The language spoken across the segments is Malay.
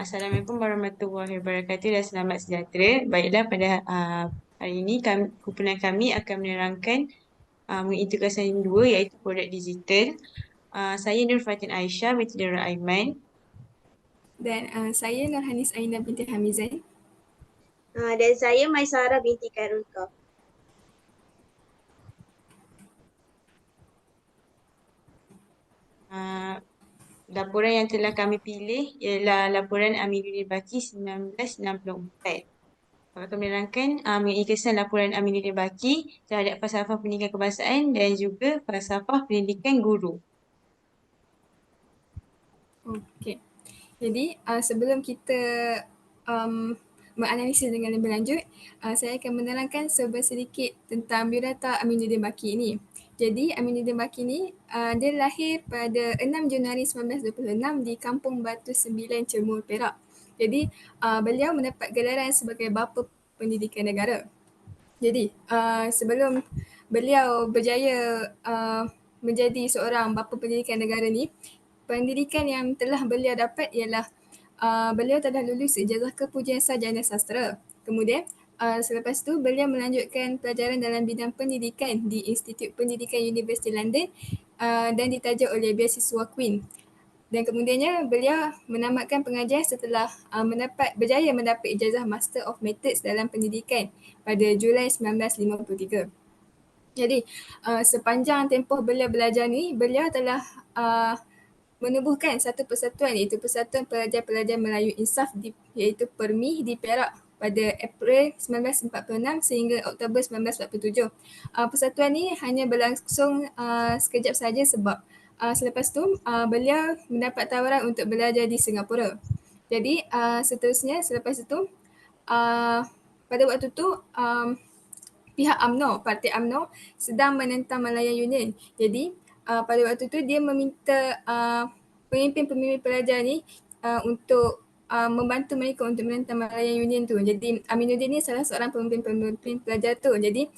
Assalamualaikum warahmatullahi wabarakatuh dan selamat sejahtera. Baiklah, pada hari ini kumpulan kami akan menerangkan mengenai tugasan yang dua iaitu produk digital. Saya Nur Fatin Aisyah binti Darul Aiman. Dan saya Nurhanis Aina binti Hamizan. Dan saya Maisara binti Karulka. Laporan yang telah kami pilih ialah laporan Aminuddin Baki 1964. Kami akan menerangkan mengenai kesan laporan Aminuddin Baki terhadap falsafah pendidikan kebangsaan dan juga falsafah pendidikan guru. Okey. Jadi sebelum kita menganalisis dengan lebih lanjut, saya akan menerangkan sedikit tentang biodata Aminuddin Baki ini. Jadi Aminuddin Baki ini dia lahir pada 6 Januari 1926 di Kampung Batu Sembilan, Cemur, Perak. Jadi beliau mendapat gelaran sebagai Bapa Pendidikan Negara. Jadi sebelum beliau berjaya menjadi seorang Bapa Pendidikan Negara ni, pendidikan yang telah beliau dapat ialah beliau telah lulus ijazah kepujian sarjana sastra. Kemudian selepas tu beliau melanjutkan pelajaran dalam bidang pendidikan di Institut Pendidikan Universiti London dan ditaja oleh beasiswa Queen. Dan kemudiannya beliau menamatkan pengajian setelah berjaya mendapat ijazah Master of Methods dalam Pendidikan pada Julai 1953. Jadi sepanjang tempoh beliau belajar ni, beliau telah menubuhkan satu persatuan iaitu Persatuan Pelajar-Pelajar Melayu Insaf iaitu PERMI di Perak pada April 1946 sehingga Oktober 1947. Persatuan ni hanya berlangsung sekejap saja sebab selepas tu beliau mendapat tawaran untuk belajar di Singapura. Jadi seterusnya selepas itu pada waktu tu pihak UMNO, Parti UMNO sedang menentang Malayan Union. Jadi pada waktu tu dia meminta pemimpin-pemimpin pelajar ni untuk membantu mereka untuk menentang Malayan Union tu. Jadi Aminuddin ni salah seorang pemimpin-pemimpin pelajar tu. Jadi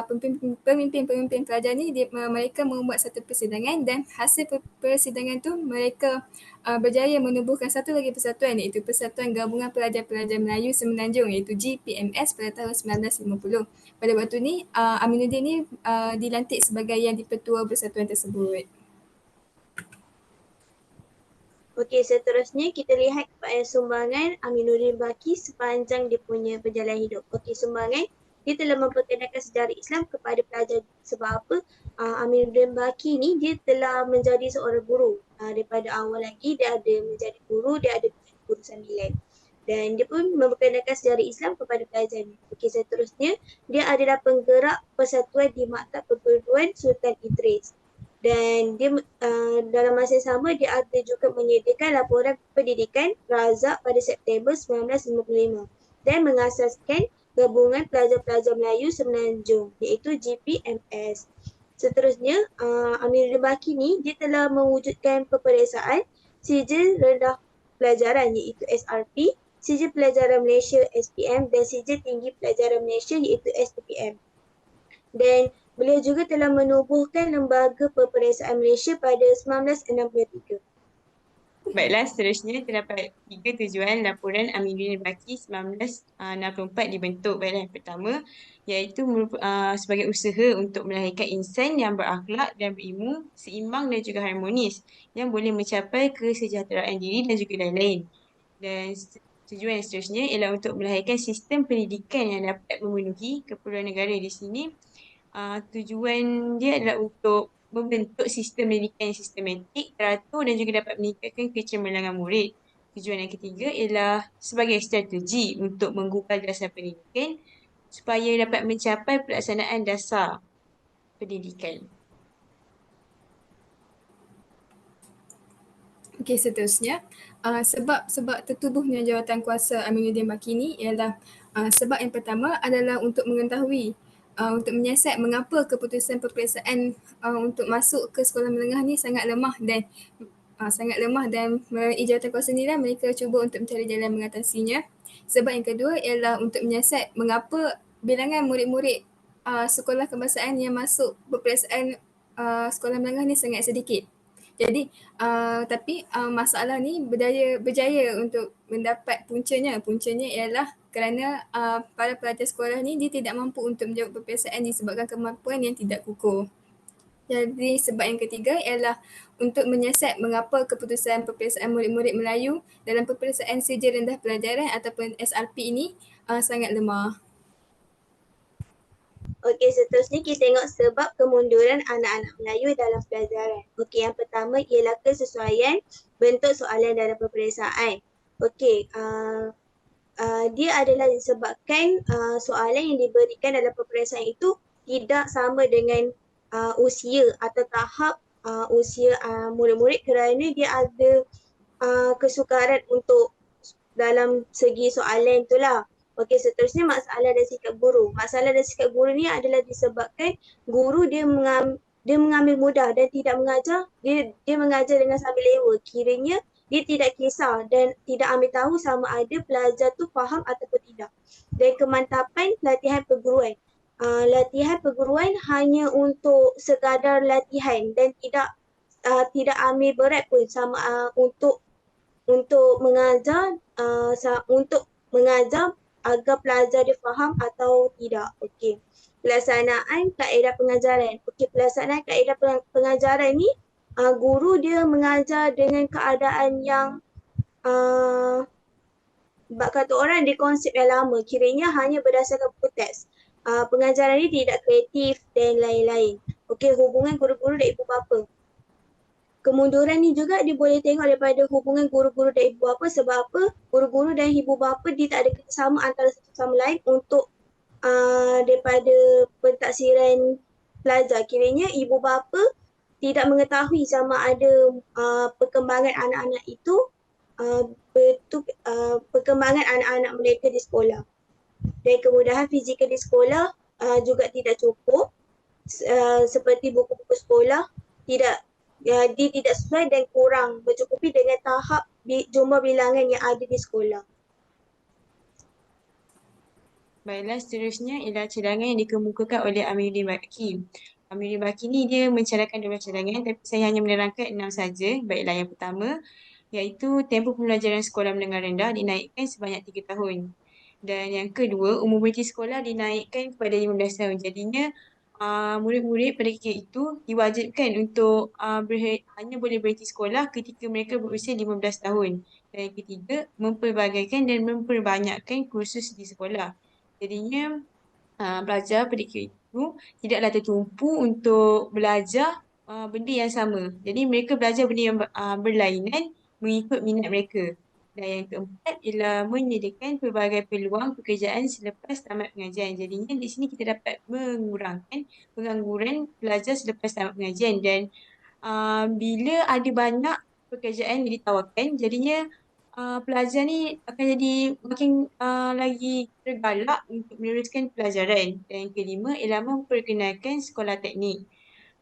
pemimpin-pemimpin pelajar ni mereka membuat satu persidangan dan hasil persidangan tu mereka berjaya menubuhkan satu lagi persatuan iaitu Persatuan Gabungan Pelajar-Pelajar Melayu Semenanjung iaitu GPMS pada tahun 1950. Pada waktu ni Aminuddin ni dilantik sebagai yang dipertua persatuan tersebut. Okey, seterusnya kita lihat kepada sumbangan Aminuddin Baki sepanjang dia punya perjalanan hidup. Okey, sumbangan dia telah memperkenalkan sejarah Islam kepada pelajar. Sebab apa? Aminuddin Baki ni dia telah menjadi seorang guru. Daripada awal lagi dia ada menjadi guru, dia ada guru sambilan. Dan dia pun memperkenalkan sejarah Islam kepada pelajar ni. Okey, seterusnya dia adalah penggerak persatuan di Maktab Perguruan Sultan Idris. Dan dia dalam masa yang sama dia ada juga menyediakan laporan pendidikan Razak pada September 1955 dan mengasaskan Gabungan Pelajar-Pelajar Melayu Semenanjung iaitu GPMS. Seterusnya Aminuddin Baki ni dia telah mewujudkan peperiksaan sijil rendah pelajaran iaitu SRP, sijil pelajaran Malaysia SPM dan sijil tinggi pelajaran Malaysia iaitu STPM. Dan beliau juga telah menubuhkan Lembaga Peperiksaan Malaysia pada 1963. Baiklah, seterusnya terdapat 3 tujuan laporan Aminuddin Baki 1964 dibentuk. Baiklah, yang pertama iaitu sebagai usaha untuk melahirkan insan yang berakhlak dan berilmu, seimbang dan juga harmonis yang boleh mencapai kesejahteraan diri dan juga lain-lain. Dan tujuan yang seterusnya ialah untuk melahirkan sistem pendidikan yang dapat memenuhi keperluan negara. Di sini tujuan dia adalah untuk membentuk sistem pendidikan yang sistematik, teratur dan juga dapat meningkatkan kecemerlangan murid. Tujuan yang ketiga ialah sebagai strategi untuk menggugal dasar pendidikan supaya dapat mencapai pelaksanaan dasar pendidikan. Okey, seterusnya sebab tertubuhnya jawatan kuasa Aminuddin Baki ni ialah sebab yang pertama adalah untuk mengetahui untuk menyiasat mengapa keputusan peperiksaan untuk masuk ke sekolah menengah ni sangat lemah dan melalui jawatan kuasa ni lah mereka cuba untuk mencari jalan mengatasinya. Sebab yang kedua ialah untuk menyiasat mengapa bilangan murid-murid sekolah kebangsaan yang masuk peperiksaan sekolah menengah ni sangat sedikit. Jadi masalah ni berjaya untuk mendapat puncanya. Puncanya ialah kerana para pelajar sekolah ni dia tidak mampu untuk menjawab peperiksaan disebabkan kemampuan yang tidak kukuh. Jadi sebab yang ketiga ialah untuk menyiasat mengapa keputusan peperiksaan murid-murid Melayu dalam peperiksaan sijil rendah pelajaran ataupun SRP ini sangat lemah. Okey, seterusnya kita tengok sebab kemunduran anak-anak Melayu dalam pelajaran. Okey, yang pertama ialah kesesuaian bentuk soalan dalam peperiksaan. Okey, dia adalah disebabkan soalan yang diberikan dalam peperiksaan itu tidak sama dengan usia atau tahap usia murid-murid kerana dia ada kesukaran untuk dalam segi soalan itulah. Okey, seterusnya masalah dan sikap guru. Masalah dan sikap guru ni adalah disebabkan guru dia mengambil mudah dan tidak mengajar, dia mengajar dengan sambil lewa. Kiranya dia tidak kisah dan tidak ambil tahu sama ada pelajar tu faham ataupun tidak. Dan kemantapan latihan perguruan. Latihan perguruan hanya untuk sekadar latihan dan tidak ambil berat pun sama untuk mengajar agar pelajar dia faham atau tidak. Okey. Pelaksanaan kaedah pengajaran. Okey, pelaksanaan kaedah pengajaran ni guru dia mengajar dengan keadaan yang bak kata orang dia konsep yang lama. Kiranya hanya berdasarkan buku teks. Pengajaran ni tidak kreatif dan lain-lain. Okey, hubungan guru-guru dan ibu bapa. Kemunduran ni juga dia boleh tengok daripada hubungan guru-guru dan ibu bapa. Sebab apa? Guru-guru dan ibu bapa dia tak ada kerjasama antara satu sama lain untuk daripada pentaksiran pelajar. Kiranya ibu bapa tidak mengetahui sama ada perkembangan anak-anak itu perkembangan anak-anak mereka di sekolah. Dan kemudahan fizikal di sekolah juga tidak cukup. Seperti buku-buku sekolah dia tidak sesuai dan kurang mencukupi dengan tahap jumlah bilangan yang ada di sekolah. Baiklah, seterusnya ialah cadangan yang dikemukakan oleh Amiruddin Baki. Amiruddin Baki ni dia mencadangkan 12 cadangan tapi saya hanya menerangkan 6 saja. Baiklah, yang pertama iaitu tempoh pembelajaran sekolah menengah rendah dinaikkan sebanyak 3 tahun. Dan yang kedua, umur berhenti sekolah dinaikkan kepada 15 tahun. Jadinya murid-murid pada ketika itu diwajibkan untuk hanya boleh berhenti sekolah ketika mereka berusia 15 tahun. Dan yang ketiga, mempelbagaikan dan memperbanyakkan kursus di sekolah. Jadinya pelajar pada ketika itu tidaklah tertumpu untuk belajar benda yang sama. Jadi mereka belajar benda yang berlainan mengikut minat mereka. Dan yang keempat ialah menyediakan pelbagai peluang pekerjaan selepas tamat pengajian. Jadinya di sini kita dapat mengurangkan pengangguran pelajar selepas tamat pengajian. Dan bila ada banyak pekerjaan yang ditawarkan, jadinya pelajar ni akan jadi makin lagi tergalak untuk meneruskan pelajaran. Dan yang kelima ialah memperkenalkan sekolah teknik.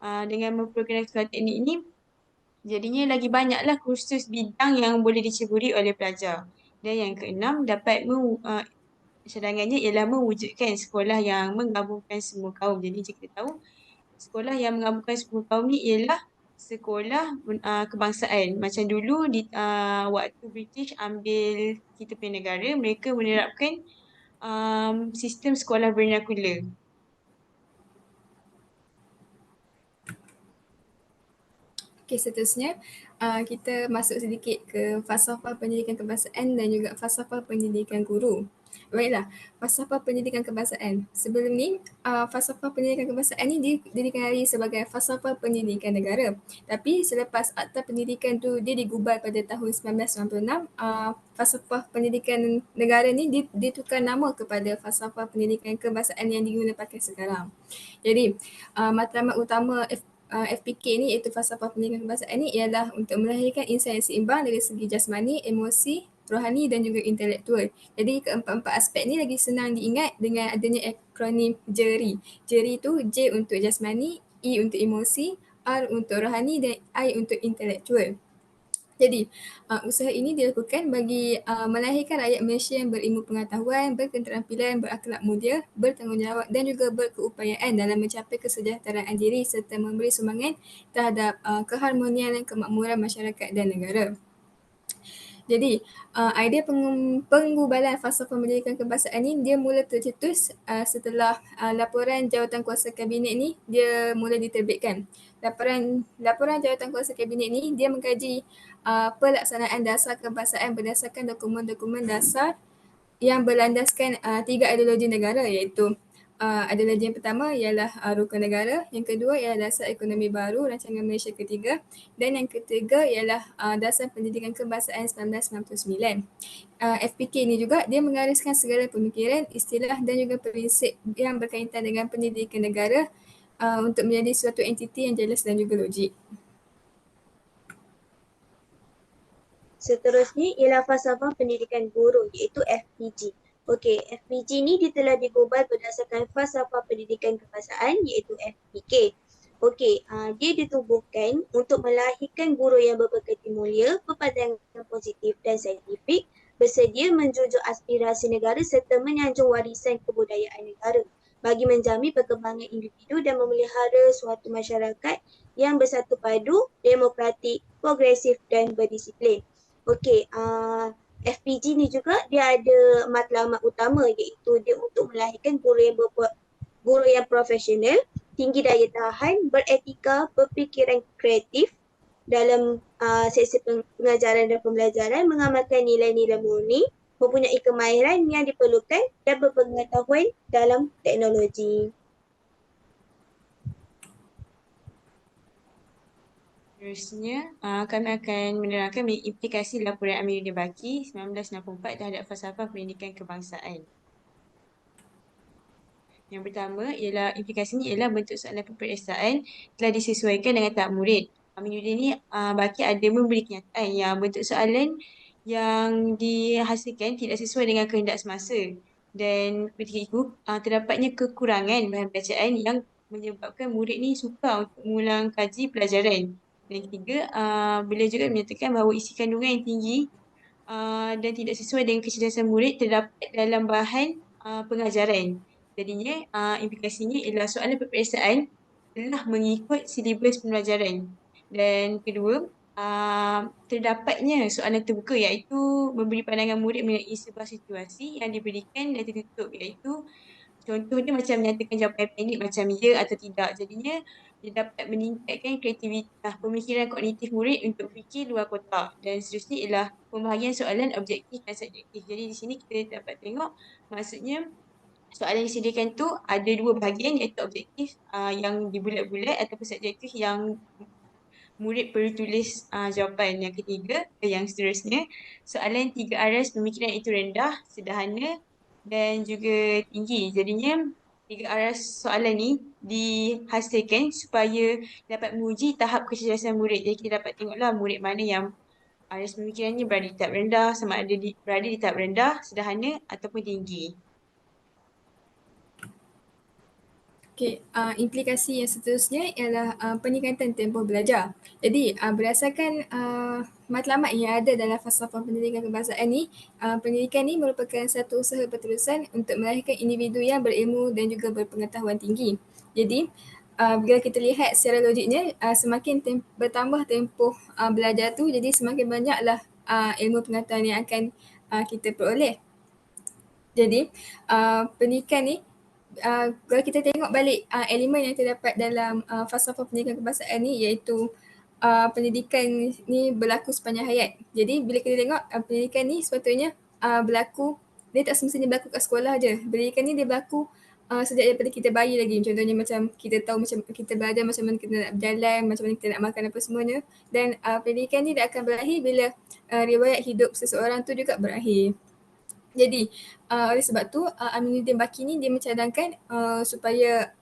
Dengan memperkenalkan sekolah teknik ini, jadinya lagi banyaklah kursus bidang yang boleh diceburi oleh pelajar. Dan yang keenam, cadangannya ialah mewujudkan sekolah yang menggabungkan semua kaum. Jadi jika kita tahu, sekolah yang menggabungkan semua kaum ni ialah sekolah kebangsaan. Macam dulu waktu British ambil kita punya negara, mereka menerapkan sistem sekolah vernacular. Okey, seterusnya kita masuk sedikit ke falsafah pendidikan kebangsaan dan juga falsafah pendidikan guru. Baiklah, falsafah pendidikan kebangsaan. Sebelum ni, falsafah pendidikan kebangsaan ni dikenali sebagai falsafah pendidikan negara. Tapi selepas Akta Pendidikan tu dia digubal pada tahun 1996, falsafah pendidikan negara ni ditukar nama kepada falsafah pendidikan kebangsaan yang digunakan pakai sekarang. Jadi, matlamat utama FPK ni iaitu falsafah pendidikan kebangsaan ni ialah untuk melahirkan insan yang seimbang dari segi jasmani, emosi, rohani dan juga intelektual. Jadi keempat-empat aspek ni lagi senang diingat dengan adanya akronim JERI. JERI tu J untuk jasmani, E untuk emosi, R untuk rohani dan I untuk intelektual. Jadi, usaha ini dilakukan bagi melahirkan rakyat Malaysia yang berilmu pengetahuan, berketerampilan, berakhlak mulia, bertanggungjawab dan juga berkeupayaan dalam mencapai kesejahteraan diri serta memberi sumbangan terhadap keharmonian dan kemakmuran masyarakat dan negara. Jadi, idea penggubalan falsafah pendidikan kebangsaan ni dia mula tercetus setelah laporan Jawatankuasa Kabinet ni dia mula diterbitkan. Laporan Jawatankuasa Kabinet ni dia mengkaji pelaksanaan dasar kebangsaan berdasarkan dokumen-dokumen dasar yang berlandaskan tiga ideologi negara, iaitu ideologi yang pertama ialah rukun negara, yang kedua ialah dasar ekonomi baru rancangan Malaysia ketiga, dan yang ketiga ialah dasar pendidikan kebangsaan 1999. FPK ini juga dia menggariskan segala pemikiran, istilah dan juga prinsip yang berkaitan dengan pendidikan negara untuk menjadi suatu entiti yang jelas dan juga logik. Seterusnya ialah falsafah pendidikan guru iaitu FPG. Okey, FPG ni dia telah digubal berdasarkan falsafah pendidikan kebangsaan iaitu FPK. Okey, dia ditubuhkan untuk melahirkan guru yang berpekerti mulia, berpandangan positif dan saintifik, bersedia menjunjung aspirasi negara serta menyanjung warisan kebudayaan negara bagi menjamin perkembangan individu dan memelihara suatu masyarakat yang bersatu padu, demokratik, progresif dan berdisiplin. Okey, FPG ni juga dia ada matlamat utama iaitu dia untuk melahirkan guru yang profesional, tinggi daya tahan, beretika, berfikiran kreatif dalam sesi pengajaran dan pembelajaran, mengamalkan nilai-nilai murni, mempunyai kemahiran yang diperlukan dan berpengetahuan dalam teknologi. Seterusnya, kami akan menerangkan implikasi laporan Amiruddin Baki 1964 terhadap falsafah pendidikan kebangsaan. Yang pertama ialah implikasinya ialah bentuk soalan peperiksaan telah disesuaikan dengan tahap murid. Amiruddin ni Baki ada memberi kenyataan yang bentuk soalan yang dihasilkan tidak sesuai dengan kehendak semasa. Dan ketika itu terdapatnya kekurangan bahan bacaan yang menyebabkan murid ni sukar untuk mengulang kaji pelajaran. Dan ketiga, beliau juga menyatakan bahawa isi kandungan yang tinggi dan tidak sesuai dengan kecerdasan murid terdapat dalam bahan pengajaran. Jadinya, implikasinya ialah soalan peperiksaan telah mengikut silibus pembelajaran. Dan kedua, terdapatnya soalan terbuka iaitu memberi pandangan murid mengenai sebuah situasi yang diberikan dan tertutup, iaitu contohnya macam menyatakan jawapan pendek macam ya atau tidak. Jadinya dia dapat meningkatkan kreativitas pemikiran kognitif murid untuk fikir luar kotak. Dan seterusnya ialah pembahagian soalan objektif dan subjektif. Jadi di sini kita dapat tengok maksudnya soalan yang disediakan tu ada dua bahagian iaitu objektif yang dibulat-bulat ataupun subjektif yang murid perlu tulis jawapan. Yang ketiga, yang seterusnya, soalan tiga aras pemikiran itu rendah, sederhana dan juga tinggi. Jadinya, tiga aras soalan ni dihasilkan supaya dapat menguji tahap kecerdasan murid. Jadi kita dapat tengoklah murid mana yang aras pemikirannya berada di tahap rendah, sama ada berada di tahap rendah, sederhana ataupun tinggi. Okey, implikasi yang seterusnya ialah peningkatan tempoh belajar. Jadi, berdasarkan matlamat yang ada dalam falsafah pendidikan kebangsaan ni, pendidikan ni merupakan satu usaha berterusan untuk melahirkan individu yang berilmu dan juga berpengetahuan tinggi. Jadi, bila kita lihat secara logiknya, semakin bertambah tempoh belajar tu, jadi semakin banyaklah ilmu pengetahuan yang akan kita peroleh. Jadi, pendidikan ni kalau kita tengok balik elemen yang terdapat dalam falsafah pendidikan kebangsaan ni iaitu pendidikan ni berlaku sepanjang hayat. Jadi bila kita tengok pendidikan ni sepatutnya berlaku, dia tak semestinya berlaku kat sekolah je. Pendidikan ni dia berlaku sejak daripada kita bayi lagi. Contohnya macam kita tahu macam kita belajar macam mana kita nak berjalan, macam mana kita nak makan apa semuanya. Dan pendidikan ni dia akan berakhir bila riwayat hidup seseorang tu juga berakhir. Jadi oleh sebab tu Amiruddin Baki ni dia mencadangkan supaya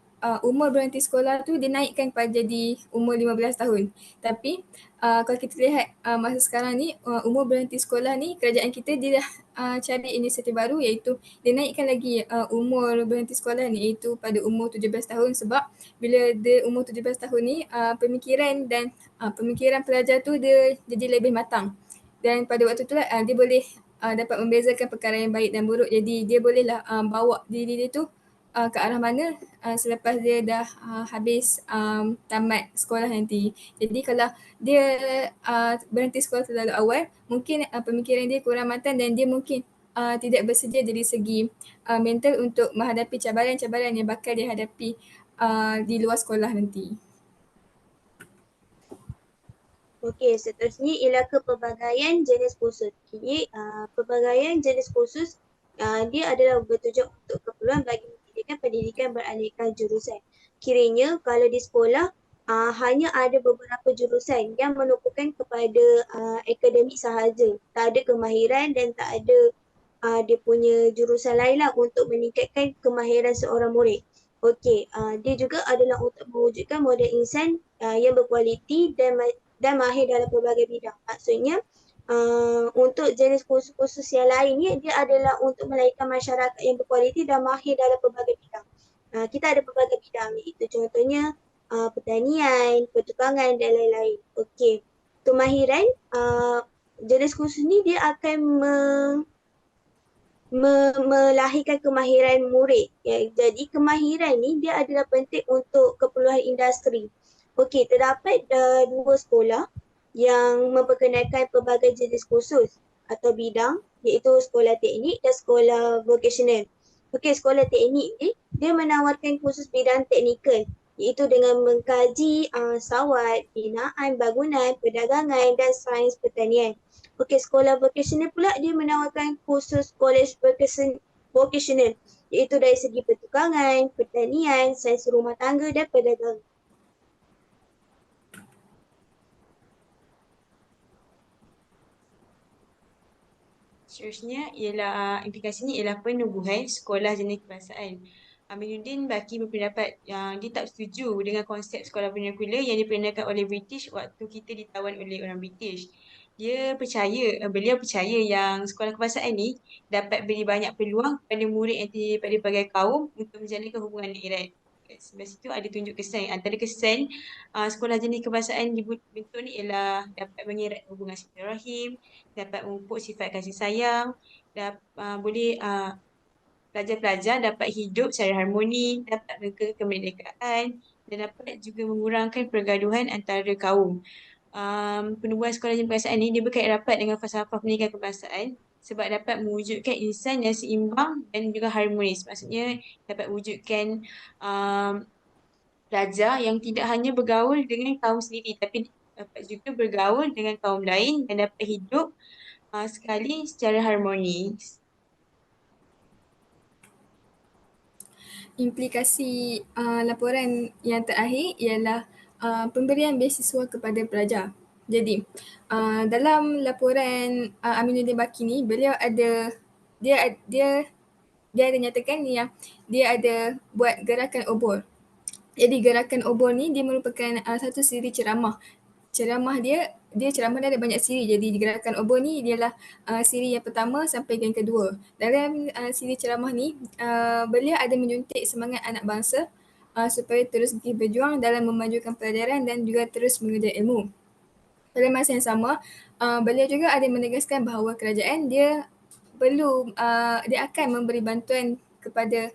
umur berhenti sekolah tu dinaikkan pada jadi umur 15 tahun. Tapi kalau kita lihat masa sekarang ni, umur berhenti sekolah ni kerajaan kita dia dah cari inisiatif baru iaitu dinaikkan lagi umur berhenti sekolah ni iaitu pada umur 17 tahun sebab bila dia umur 17 tahun ni pemikiran pelajar tu dia jadi lebih matang. Dan pada waktu tu lah dia boleh dapat membezakan perkara yang baik dan buruk. Jadi dia bolehlah bawa diri dia tu ke arah mana selepas dia dah habis tamat sekolah nanti. Jadi kalau dia berhenti sekolah terlalu awal, mungkin pemikiran dia kurang matang dan dia mungkin tidak bersedia dari segi mental untuk menghadapi cabaran-cabaran yang bakal dihadapi di luar sekolah nanti. Okey, seterusnya ialah kepelbagaian jenis kursus. Okey, pelbagaian jenis kursus dia adalah bertujuan untuk keperluan bagi menyediakan pendidikan beraneka jurusan. Kiranya kalau di sekolah hanya ada beberapa jurusan yang menumpukan kepada akademik sahaja. Tak ada kemahiran dan tak ada dia punya jurusan lain lah untuk meningkatkan kemahiran seorang murid. Okey, dia juga adalah untuk mewujudkan model insan yang berkualiti dan mahir dalam pelbagai bidang. Maksudnya untuk jenis kursus-kursus yang lain ni dia adalah untuk melahirkan masyarakat yang berkualiti dan mahir dalam pelbagai bidang. Kita ada pelbagai bidang iaitu contohnya pertanian, pertukangan dan lain-lain. Okey, kemahiran jenis kursus ni dia akan melahirkan kemahiran murid. Ya, jadi kemahiran ni dia adalah penting untuk keperluan industri. Okey, terdapat dua sekolah yang memperkenalkan pelbagai jenis kursus atau bidang iaitu sekolah teknik dan sekolah vocational. Okey, sekolah teknik ni dia menawarkan kursus bidang teknikal iaitu dengan mengkaji sawat, binaan, bangunan, perdagangan dan sains pertanian. Okey, sekolah vocational pula dia menawarkan kursus college vocational iaitu dari segi pertukangan, pertanian, sains rumah tangga dan perdagangan. Seterusnya ialah implikasinya ialah penubuhan sekolah jenis kebangsaan. Aminuddin Baki berpendapat yang dia tak setuju dengan konsep sekolah vernacular yang diperkenalkan oleh British waktu kita ditawan oleh orang British. Beliau percaya yang sekolah kebangsaan ni dapat beri banyak peluang kepada murid yang daripada pelbagai kaum untuk menjalinkan hubungan yang erat. Sebelah situ ada tunjuk kesan. Antara kesan sekolah jenis kebangsaan dibentuk ni ialah dapat mengerat hubungan silaturahim, dapat memupuk sifat kasih sayang, boleh pelajar-pelajar dapat hidup secara harmoni, dapat menjaga kemerdekaan dan dapat juga mengurangkan pergaduhan antara kaum. Penubuhan sekolah jenis kebangsaan ni dia berkait rapat dengan falsafah pendidikan kebangsaan sebab dapat mewujudkan insan yang seimbang dan juga harmonis. Maksudnya dapat wujudkan pelajar yang tidak hanya bergaul dengan kaum sendiri tapi dapat juga bergaul dengan kaum lain dan dapat hidup sekali secara harmonis. Implikasi laporan yang terakhir ialah pemberian beasiswa kepada pelajar. Jadi dalam laporan Aminuddin Baki ni beliau ada dia ada nyatakan yang dia ada buat gerakan obor. Jadi gerakan obor ni dia merupakan satu siri ceramah. Ceramah dia ceramah dia ada banyak siri. Jadi gerakan obor ni ialah siri yang pertama sampai yang kedua. Dalam siri ceramah ni beliau ada menyuntik semangat anak bangsa supaya terus gigih berjuang dalam memajukan pelajaran dan juga terus mengejar ilmu. Pada masa yang sama, beliau juga ada menegaskan bahawa kerajaan dia dia akan memberi bantuan kepada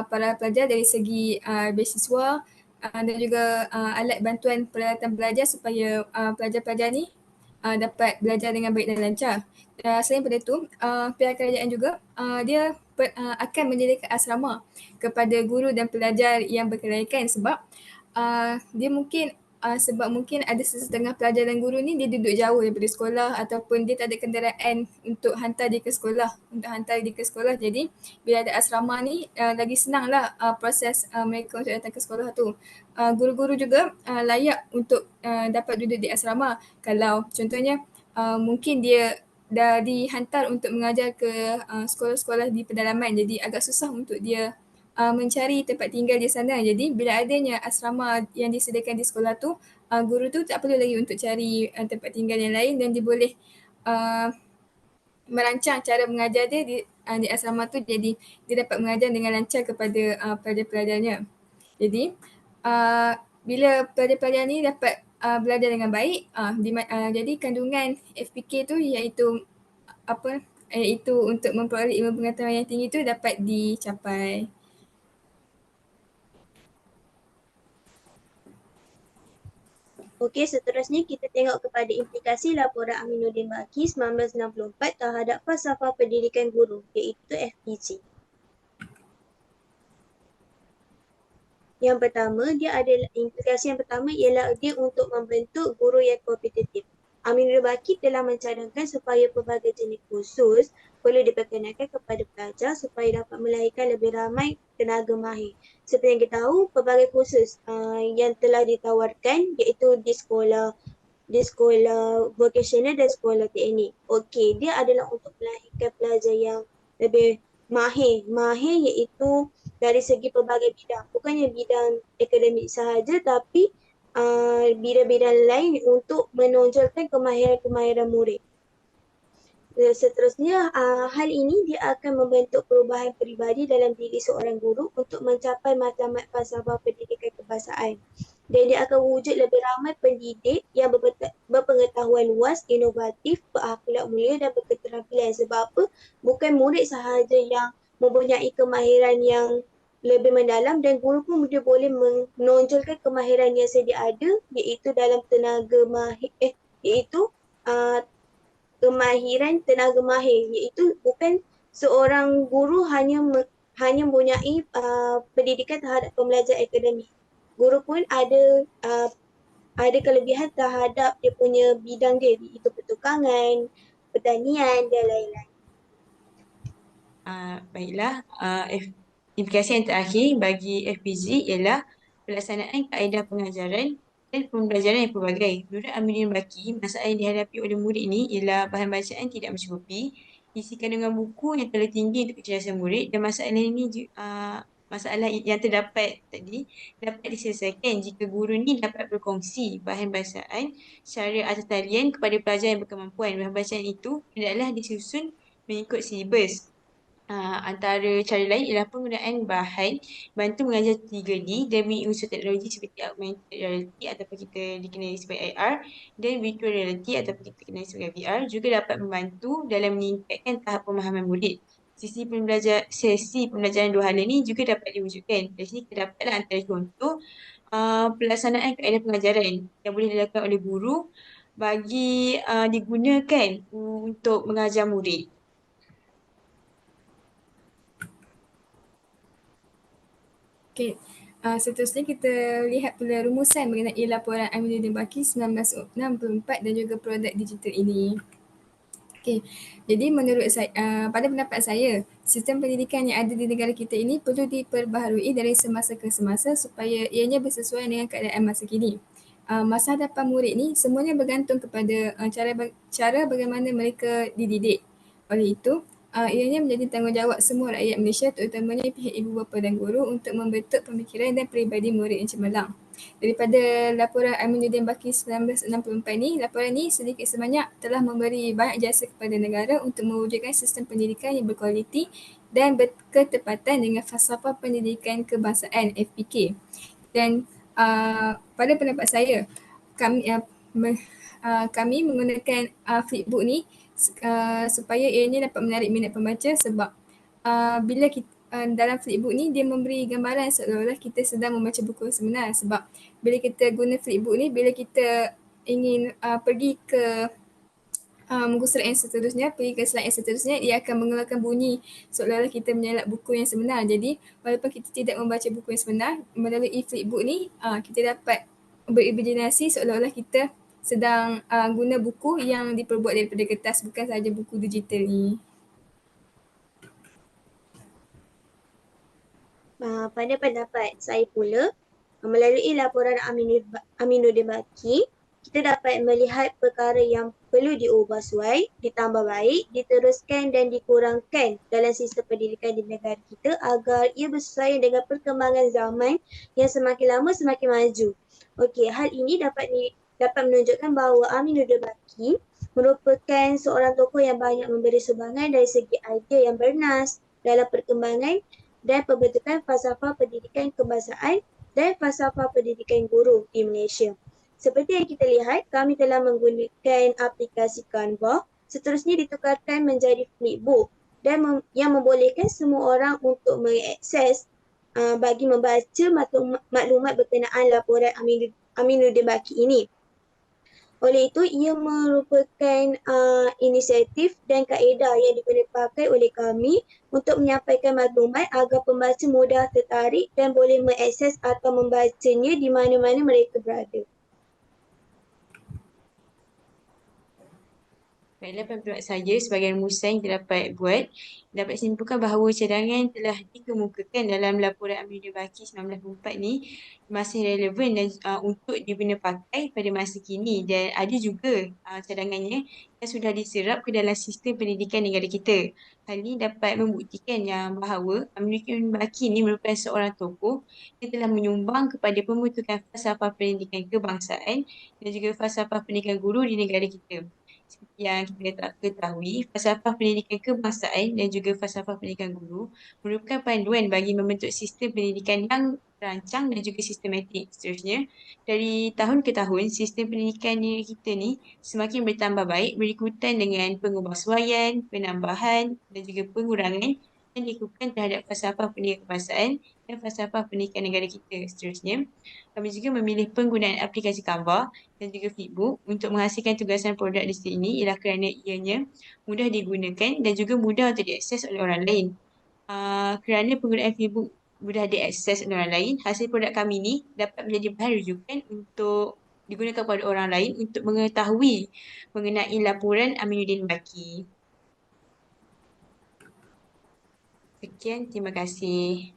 para pelajar dari segi beasiswa dan juga alat bantuan peralatan belajar supaya pelajar-pelajar ni dapat belajar dengan baik dan lancar. Selain daripada itu, pihak kerajaan juga dia akan menyediakan asrama kepada guru dan pelajar yang berkelaikan sebab sebab mungkin ada setengah pelajar dan guru ni dia duduk jauh daripada sekolah ataupun dia tak ada kenderaan untuk hantar dia ke sekolah. Jadi bila ada asrama ni lagi senanglah proses mereka untuk datang ke sekolah tu. Guru-guru juga layak untuk dapat duduk di asrama. Kalau contohnya mungkin dia dah dihantar untuk mengajar ke sekolah-sekolah di pedalaman, jadi agak susah untuk dia mencari tempat tinggal di sana. Jadi bila adanya asrama yang disediakan di sekolah tu, guru tu tak perlu lagi untuk cari tempat tinggal yang lain dan dia boleh uh, merancang cara mengajar dia di asrama tu, jadi dia dapat mengajar dengan lancar kepada pelajar-pelajarnya. Jadi bila pelajar-pelajar ni dapat belajar dengan baik, jadi kandungan FPK tu iaitu untuk memperoleh ilmu pengetahuan yang tinggi tu dapat dicapai. Okey, seterusnya kita tengok kepada implikasi laporan Aminuddin Baki 1964 terhadap falsafah pendidikan guru, iaitu FPG. Yang pertama, implikasi yang pertama ialah dia untuk membentuk guru yang kompetitif. Aminuddin Baki telah mencadangkan supaya pelbagai jenis kursus perlu diperkenalkan kepada pelajar supaya dapat melahirkan lebih ramai tenaga mahir. Seperti yang kita tahu, pelbagai kursus yang telah ditawarkan iaitu di sekolah vocational dan sekolah teknik. Okey, dia adalah untuk melahirkan pelajar yang lebih mahir. Mahir iaitu dari segi pelbagai bidang. Bukannya bidang akademik sahaja, tapi bidang-bidang lain untuk menonjolkan kemahiran-kemahiran murid. Seterusnya, hal ini dia akan membentuk perubahan peribadi dalam diri seorang guru untuk mencapai matlamat falsafah pendidikan kebangsaan. Dan dia akan wujud lebih ramai pendidik yang berpengetahuan luas, inovatif, berakhlak mulia dan berketerampilan. Sebab apa? Bukan murid sahaja yang mempunyai kemahiran yang lebih mendalam, dan guru pun dia boleh menonjolkan kemahiran yang sedia ada, iaitu dalam iaitu kemahiran tenaga mahir, iaitu bukan seorang guru hanya mempunyai pendidikan terhadap pembelajaran akademik. Guru pun ada kelebihan terhadap dia punya bidang dia, iaitu pertukangan, pertanian dan lain-lain. Baiklah, implikasi yang terakhir bagi FPZ ialah pelaksanaan kaedah pengajaran dan pembelajaran yang pelbagai. Menurut Aminuddin Baki, masalah yang dihadapi oleh murid ini ialah bahan bacaan tidak mencukupi, isi kandungan buku yang terlalu tinggi untuk kecerdasan murid, dan masalah ini masalah yang terdapat tadi dapat diselesaikan jika guru ni dapat berkongsi bahan bacaan secara atau talian kepada pelajar yang berkemampuan. Bahan bacaan itu hendaklah disusun mengikut silibus. Antara cara lain ialah penggunaan bahan bantu mengajar 3D demi unsur teknologi seperti augmented reality ataupun kita dikenali sebagai AR, dan virtual reality ataupun kita kenali sebagai VR juga dapat membantu dalam meningkatkan tahap pemahaman murid. Sesi pembelajaran dua hala ini juga dapat diwujudkan. Dari sini terdapatlah antara contoh pelaksanaan kaedah pengajaran yang boleh dilakukan oleh guru bagi digunakan untuk mengajar murid. Okey, seterusnya kita lihat pula rumusan mengenai laporan Aminuddin Baki 1964 dan juga produk digital ini. Okey, jadi menurut saya, pada pendapat saya, sistem pendidikan yang ada di negara kita ini perlu diperbaharui dari semasa ke semasa supaya ianya bersesuaian dengan keadaan masa kini. Masa hadapan murid ni semuanya bergantung kepada cara bagaimana mereka dididik. Oleh itu, ianya menjadi tanggungjawab semua rakyat Malaysia, terutamanya pihak ibu bapa dan guru untuk membentuk pemikiran dan peribadi murid yang cemerlang. Daripada laporan Aminuddin Baki 1964 ni, laporan ni sedikit sebanyak telah memberi banyak jasa kepada negara untuk mewujudkan sistem pendidikan yang berkualiti dan berketepatan dengan falsafah pendidikan kebangsaan FPK. Dan pada pendapat saya, kami menggunakan Flipbook ni supaya ianya dapat menarik minat pembaca, sebab bila kita dalam Flipbook ni dia memberi gambaran seolah-olah kita sedang membaca buku sebenar. Sebab bila kita guna Flipbook ni, bila kita ingin pergi ke muka surat yang seterusnya, ia akan mengeluarkan bunyi seolah-olah kita menyalak buku yang sebenar. Jadi walaupun kita tidak membaca buku yang sebenar, melalui Flipbook ni kita dapat berimajinasi seolah-olah kita sedang guna buku yang diperbuat daripada kertas, bukan sahaja buku digital ni. Pada pendapat saya pula, melalui laporan Aminuddin Baki, kita dapat melihat perkara yang perlu diubah suai, ditambah baik, diteruskan dan dikurangkan dalam sistem pendidikan di negara kita agar ia bersesuaian dengan perkembangan zaman yang semakin lama semakin maju. Okey, hal ini dapat menunjukkan bahawa Aminuddin Baki merupakan seorang tokoh yang banyak memberi sumbangan dari segi idea yang bernas dalam perkembangan dan pembentukan falsafah pendidikan kebangsaan dan falsafah pendidikan guru di Malaysia. Seperti yang kita lihat, kami telah menggunakan aplikasi Canva, seterusnya ditukarkan menjadi Flipbook dan yang membolehkan semua orang untuk mengakses bagi membaca maklumat berkenaan laporan Aminuddin Baki ini. Oleh itu, ia merupakan inisiatif dan kaedah yang dipakai oleh kami untuk menyampaikan maklumat agar pembaca mudah tertarik dan boleh mengakses atau membacanya di mana-mana mereka berada. Baiklah pendapat saya sebagai rumusan yang kita dapat buat, dapat simpulkan bahawa cadangan telah dikemukakan dalam laporan Aminuddin Baki 1944 ni masih relevan dan untuk dibina pakai pada masa kini, dan ada juga cadangannya yang sudah diserap ke dalam sistem pendidikan negara kita. Hal ini dapat membuktikan yang bahawa Aminuddin Baki ni merupakan seorang tokoh yang telah menyumbang kepada pembentukan falsafah pendidikan kebangsaan dan juga falsafah pendidikan guru di negara kita. Seperti yang kita ketahui, falsafah pendidikan kebangsaan dan juga falsafah pendidikan guru merupakan panduan bagi membentuk sistem pendidikan yang terancang dan juga sistematik. Seterusnya, dari tahun ke tahun, sistem pendidikan di kita ni semakin bertambah baik berikutan dengan pengubahsuaian, penambahan dan juga pengurangan yang dilakukan terhadap falsafah pendidikan kebangsaan dan falsafah pendidikan negara kita. Seterusnya, kami juga memilih penggunaan aplikasi Canva dan juga Flipbook untuk menghasilkan tugasan produk di sini ialah kerana ianya mudah digunakan dan juga mudah untuk diakses oleh orang lain. Kerana penggunaan Flipbook mudah diakses oleh orang lain, hasil produk kami ni dapat menjadi bahan rujukan untuk digunakan kepada orang lain untuk mengetahui mengenai laporan Aminuddin Baki. Sekian, terima kasih.